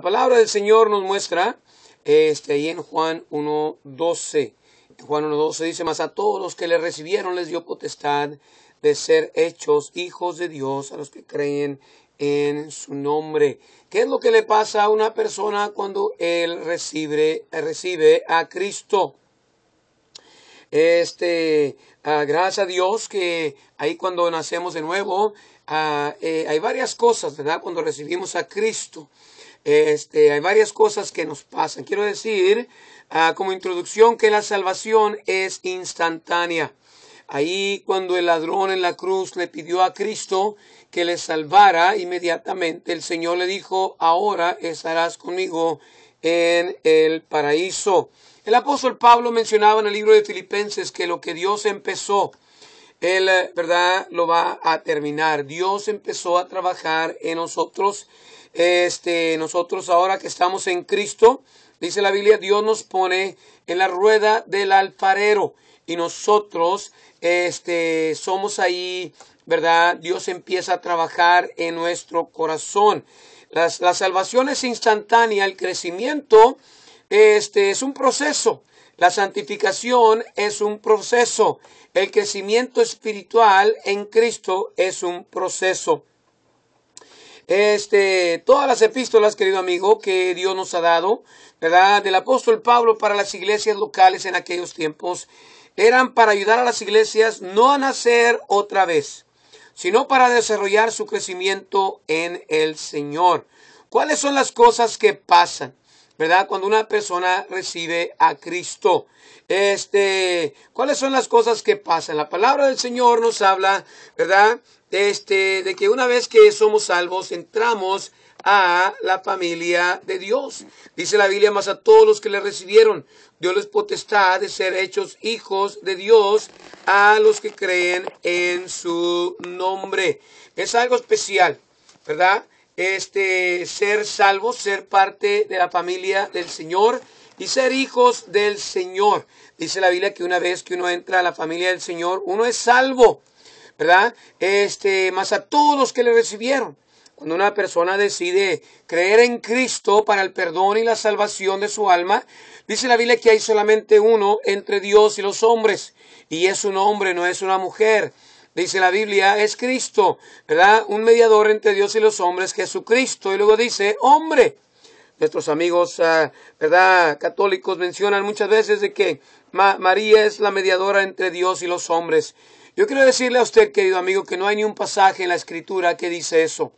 palabra del Señor nos muestra, ahí en Juan 1:12. En Juan 1:12 dice, mas a todos los que le recibieron les dio potestad de ser hechos hijos de Dios, a los que creen en su nombre. ¿Qué es lo que le pasa a una persona cuando él recibe a Cristo? Gracias a Dios que ahí cuando nacemos de nuevo, hay varias cosas, ¿verdad? Cuando recibimos a Cristo, hay varias cosas que nos pasan. Quiero decir, como introducción, que la salvación es instantánea. Ahí cuando el ladrón en la cruz le pidió a Cristo que le salvara, inmediatamente el Señor le dijo, ahora estarás conmigo en el paraíso. El apóstol Pablo mencionaba en el libro de Filipenses que lo que Dios empezó, Él, ¿verdad?, lo va a terminar. Dios empezó a trabajar en nosotros. Nosotros ahora que estamos en Cristo, dice la Biblia, Dios nos pone en la rueda del alfarero. Y nosotros, somos ahí, ¿verdad? Dios empieza a trabajar en nuestro corazón. La salvación es instantánea, el crecimiento, es un proceso. La santificación es un proceso. El crecimiento espiritual en Cristo es un proceso. Todas las epístolas, querido amigo, que Dios nos ha dado, ¿verdad?, del apóstol Pablo para las iglesias locales en aquellos tiempos, eran para ayudar a las iglesias no a nacer otra vez, sino para desarrollar su crecimiento en el Señor. ¿Cuáles son las cosas que pasan, verdad, cuando una persona recibe a Cristo? ¿Cuáles son las cosas que pasan? La palabra del Señor nos habla, ¿verdad?, de que una vez que somos salvos, entramos a la familia de Dios. Dice la Biblia, mas a todos los que le recibieron, dio les potestad de ser hechos hijos de Dios, a los que creen en su nombre. Es algo especial, ¿verdad? Ser salvos, ser parte de la familia del Señor y ser hijos del Señor. Dice la Biblia que una vez que uno entra a la familia del Señor, uno es salvo, ¿verdad? Mas a todos los que le recibieron. Cuando una persona decide creer en Cristo para el perdón y la salvación de su alma, dice la Biblia que hay solamente uno entre Dios y los hombres, y es un hombre, no es una mujer. Dice la Biblia, es Cristo, ¿verdad? Un mediador entre Dios y los hombres, Jesucristo. Y luego dice, hombre. Nuestros amigos, ¿verdad?, católicos mencionan muchas veces de que María es la mediadora entre Dios y los hombres. Yo quiero decirle a usted, querido amigo, que no hay ni un pasaje en la Escritura que dice eso.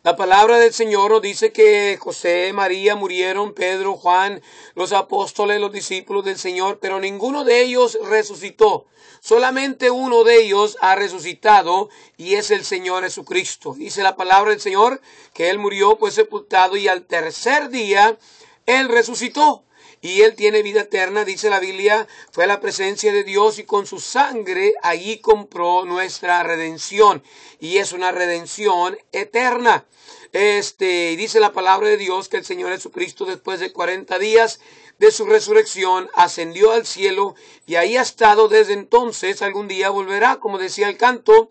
La palabra del Señor nos dice que José, María murieron, Pedro, Juan, los apóstoles, los discípulos del Señor, pero ninguno de ellos resucitó. Solamente uno de ellos ha resucitado y es el Señor Jesucristo. Dice la palabra del Señor que Él murió, fue sepultado y al tercer día Él resucitó. Y Él tiene vida eterna, dice la Biblia, fue a la presencia de Dios y con su sangre allí compró nuestra redención. Y es una redención eterna. Dice la palabra de Dios que el Señor Jesucristo, después de 40 días de su resurrección, ascendió al cielo y ahí ha estado desde entonces. Algún día volverá, como decía el canto,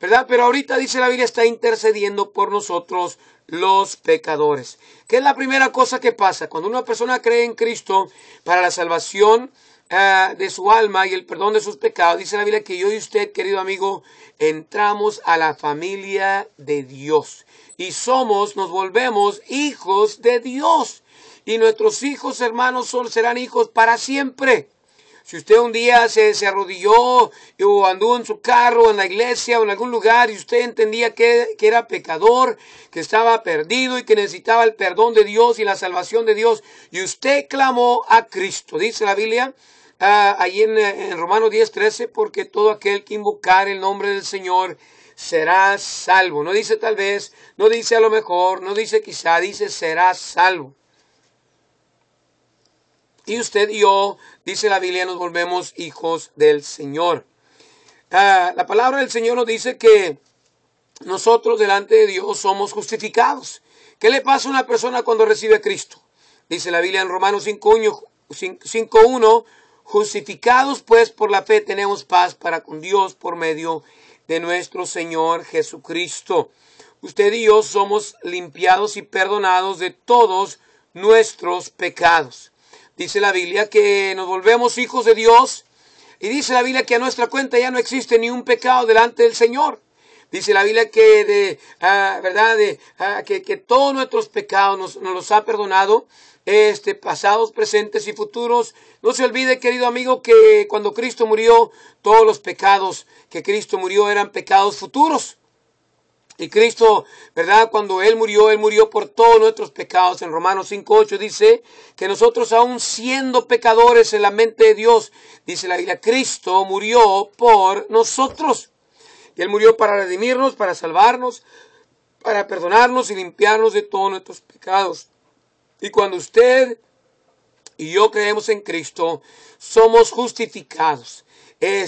¿verdad? Pero ahorita, dice la Biblia, está intercediendo por nosotros los pecadores. ¿Qué es la primera cosa que pasa? Cuando una persona cree en Cristo para la salvación de su alma y el perdón de sus pecados, dice la Biblia que yo y usted, querido amigo, entramos a la familia de Dios. Y nos volvemos hijos de Dios. Y nuestros hijos, hermanos, serán hijos para siempre. Si usted un día se arrodilló o anduvo en su carro, en la iglesia o en algún lugar y usted entendía que era pecador, que estaba perdido y que necesitaba el perdón de Dios y la salvación de Dios, y usted clamó a Cristo, dice la Biblia, ahí en Romanos 10:13, porque todo aquel que invocar el nombre del Señor será salvo. No dice tal vez, no dice a lo mejor, no dice quizá, dice será salvo. Y usted y yo, dice la Biblia, nos volvemos hijos del Señor. La palabra del Señor nos dice que nosotros delante de Dios somos justificados. ¿Qué le pasa a una persona cuando recibe a Cristo? Dice la Biblia en Romanos 5:1, justificados pues por la fe tenemos paz para con Dios por medio de nuestro Señor Jesucristo. usted y yo somos limpiados y perdonados de todos nuestros pecados. Dice la Biblia que nos volvemos hijos de Dios, y dice la Biblia que a nuestra cuenta ya no existe ni un pecado delante del Señor. Dice la Biblia que que todos nuestros pecados nos los ha perdonado, pasados, presentes y futuros. No se olvide, querido amigo, que cuando Cristo murió, todos los pecados que Cristo murió eran pecados futuros. Y Cristo, ¿verdad? Cuando Él murió por todos nuestros pecados. En Romanos 5:8 dice que nosotros, aún siendo pecadores en la mente de Dios, dice la Biblia, Cristo murió por nosotros. Y Él murió para redimirnos, para salvarnos, para perdonarnos y limpiarnos de todos nuestros pecados. Y cuando usted y yo creemos en Cristo, somos justificados,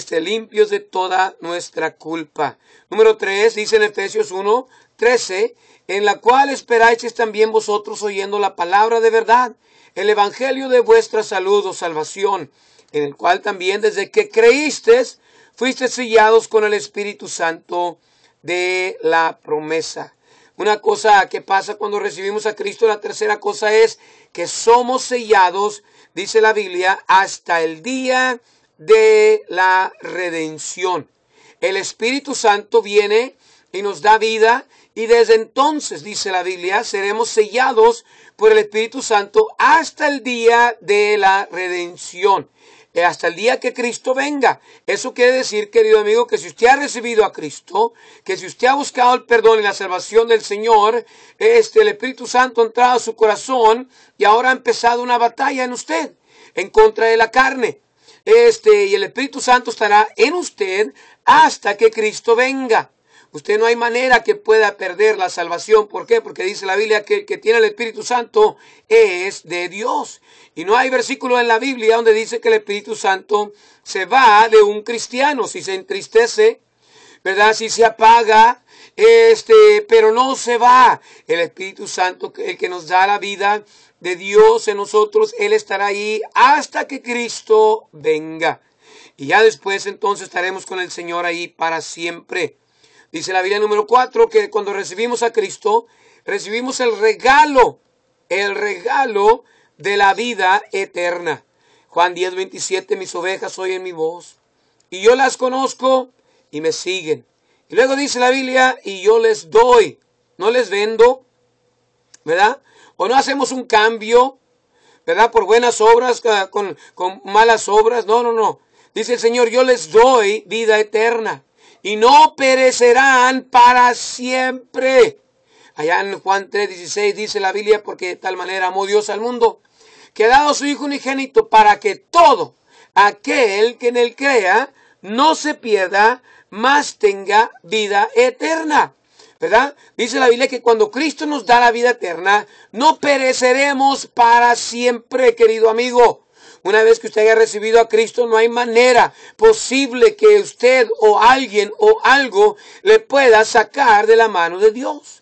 limpios de toda nuestra culpa. Número 3, dice en Efesios 1:13, en la cual esperáis también vosotros oyendo la palabra de verdad, el evangelio de vuestra salud o salvación, en el cual también desde que creísteis, fuiste sellados con el Espíritu Santo de la promesa. Una cosa que pasa cuando recibimos a Cristo, la tercera cosa es que somos sellados, dice la Biblia, hasta el día de la redención. El Espíritu Santo viene y nos da vida, y desde entonces, dice la Biblia, seremos sellados por el Espíritu Santo hasta el día de la redención. Hasta el día que Cristo venga. Eso quiere decir, querido amigo, que si usted ha recibido a Cristo, que si usted ha buscado el perdón y la salvación del Señor, el Espíritu Santo ha entrado a su corazón y ahora ha empezado una batalla en usted, en contra de la carne. Y el Espíritu Santo estará en usted hasta que Cristo venga. Usted no hay manera que pueda perder la salvación. ¿Por qué? Porque dice la Biblia que el que tiene el Espíritu Santo es de Dios. Y no hay versículo en la Biblia donde dice que el Espíritu Santo se va de un cristiano. Si se entristece, ¿verdad? Si se apaga, pero no se va. El Espíritu Santo, el que nos da la vida de Dios en nosotros, Él estará ahí hasta que Cristo venga. Y ya después entonces estaremos con el Señor ahí para siempre. Dice la Biblia número 4 que cuando recibimos a Cristo, recibimos el regalo de la vida eterna. Juan 10:27, mis ovejas oyen mi voz, y yo las conozco y me siguen. Y luego dice la Biblia, y yo les doy, no les vendo, ¿verdad? O no hacemos un cambio, ¿verdad? Por buenas obras, con malas obras. No. Dice el Señor, yo les doy vida eterna. Y no perecerán para siempre. Allá en Juan 3:16 dice la Biblia, porque de tal manera amó Dios al mundo, que ha dado a su Hijo unigénito, para que todo aquel que en él crea no se pierda, mas tenga vida eterna. ¿Verdad? Dice la Biblia que cuando Cristo nos da la vida eterna, no pereceremos para siempre, querido amigo. Una vez que usted haya recibido a Cristo, no hay manera posible que usted o alguien o algo le pueda sacar de la mano de Dios.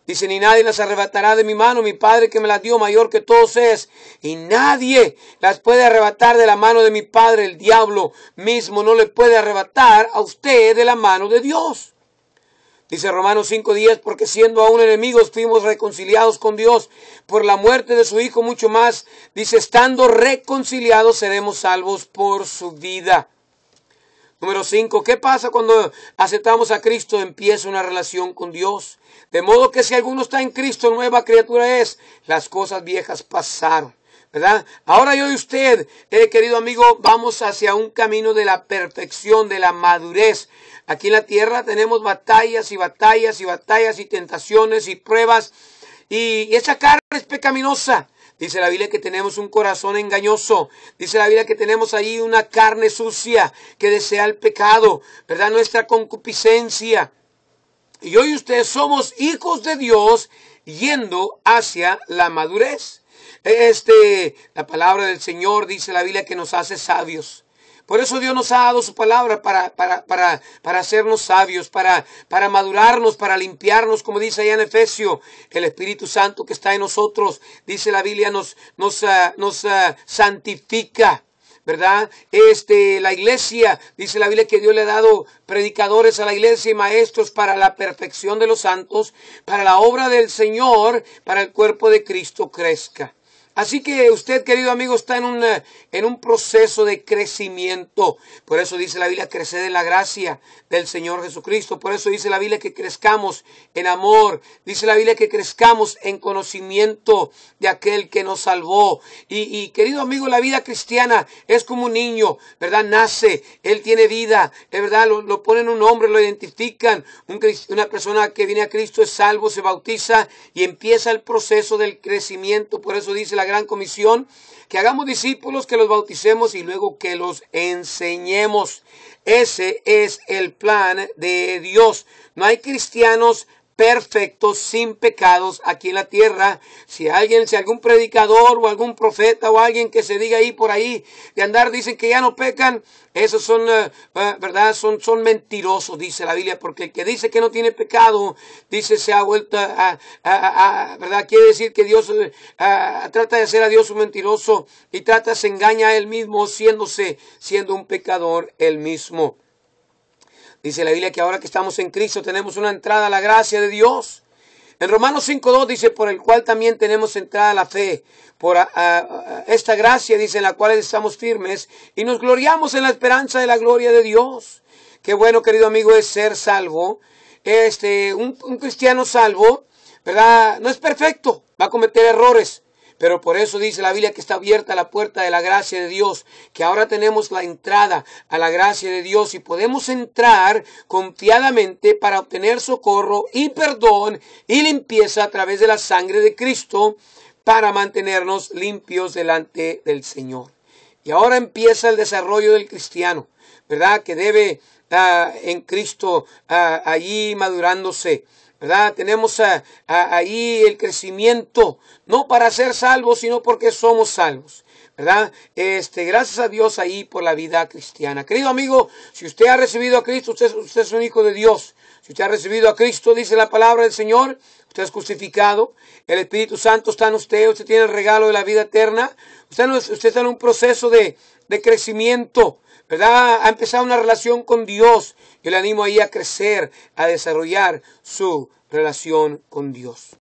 Dice, ni nadie las arrebatará de mi mano, mi Padre que me las dio mayor que todos es. Y nadie las puede arrebatar de la mano de mi Padre. El diablo mismo no le puede arrebatar a usted de la mano de Dios. Dice Romanos 5:10, porque siendo aún enemigos fuimos reconciliados con Dios por la muerte de su Hijo, mucho más. Dice, estando reconciliados seremos salvos por su vida. Número 5, ¿qué pasa cuando aceptamos a Cristo? Empieza una relación con Dios. De modo que si alguno está en Cristo, nueva criatura es. Las cosas viejas pasaron, ¿verdad? Ahora yo y usted, querido amigo, vamos hacia un camino de la perfección, de la madurez. Aquí en la tierra tenemos batallas y batallas y batallas y tentaciones y pruebas. Y esa carne es pecaminosa. Dice la Biblia que tenemos un corazón engañoso. Dice la Biblia que tenemos ahí una carne sucia que desea el pecado, ¿verdad? Nuestra concupiscencia. Y yo y usted somos hijos de Dios yendo hacia la madurez. La palabra del Señor, dice la Biblia, que nos hace sabios. Por eso Dios nos ha dado su palabra para hacernos sabios, para madurarnos, para limpiarnos, como dice allá en Efesios. El Espíritu Santo que está en nosotros, dice la Biblia, nos santifica, ¿verdad? La iglesia, dice la Biblia que Dios le ha dado predicadores a la iglesia y maestros para la perfección de los santos, para la obra del Señor, para el cuerpo de Cristo crezca. Así que usted, querido amigo, está en un proceso de crecimiento. Por eso dice la Biblia, crecer en la gracia del Señor Jesucristo. Por eso dice la Biblia que crezcamos en amor. Dice la Biblia que crezcamos en conocimiento de aquel que nos salvó. Y querido amigo, la vida cristiana es como un niño, ¿verdad? Nace, él tiene vida, es verdad, lo ponen un nombre, lo identifican. Una persona que viene a Cristo es salvo, se bautiza y empieza el proceso del crecimiento. Por eso dice la Gran Comisión, que hagamos discípulos, que los bauticemos y luego que los enseñemos. Ese es el plan de Dios. No hay cristianos perfectos, sin pecados aquí en la tierra. Si algún predicador o algún profeta o alguien que se diga ahí por ahí de andar dicen que ya no pecan, esos son, ¿verdad? Son mentirosos, dice la Biblia, porque el que dice que no tiene pecado, dice se ha vuelto ¿verdad? Quiere decir que Dios trata de hacer a Dios un mentiroso y se engaña a él mismo siendo un pecador él mismo. Dice la Biblia que ahora que estamos en Cristo tenemos una entrada a la gracia de Dios. En Romanos 5:2 dice, por el cual también tenemos entrada a la fe, por esta gracia, dice, en la cual estamos firmes y nos gloriamos en la esperanza de la gloria de Dios. Qué bueno, querido amigo, es ser salvo. Un cristiano salvo, ¿verdad? No es perfecto, va a cometer errores. Pero por eso dice la Biblia que está abierta la puerta de la gracia de Dios, que ahora tenemos la entrada a la gracia de Dios y podemos entrar confiadamente para obtener socorro y perdón y limpieza a través de la sangre de Cristo para mantenernos limpios delante del Señor. Y ahora empieza el desarrollo del cristiano, ¿verdad? Que debe en Cristo allí madurándose, ¿verdad? Tenemos ahí el crecimiento, no para ser salvos, sino porque somos salvos, ¿verdad? Gracias a Dios ahí por la vida cristiana. Querido amigo, si usted ha recibido a Cristo, usted es un hijo de Dios. Si usted ha recibido a Cristo, dice la palabra del Señor, usted es justificado, el Espíritu Santo está en usted tiene el regalo de la vida eterna, usted está en un proceso de crecimiento, ¿verdad? Ha empezado una relación con Dios. Yo le animo ahí a crecer, a desarrollar su relación con Dios.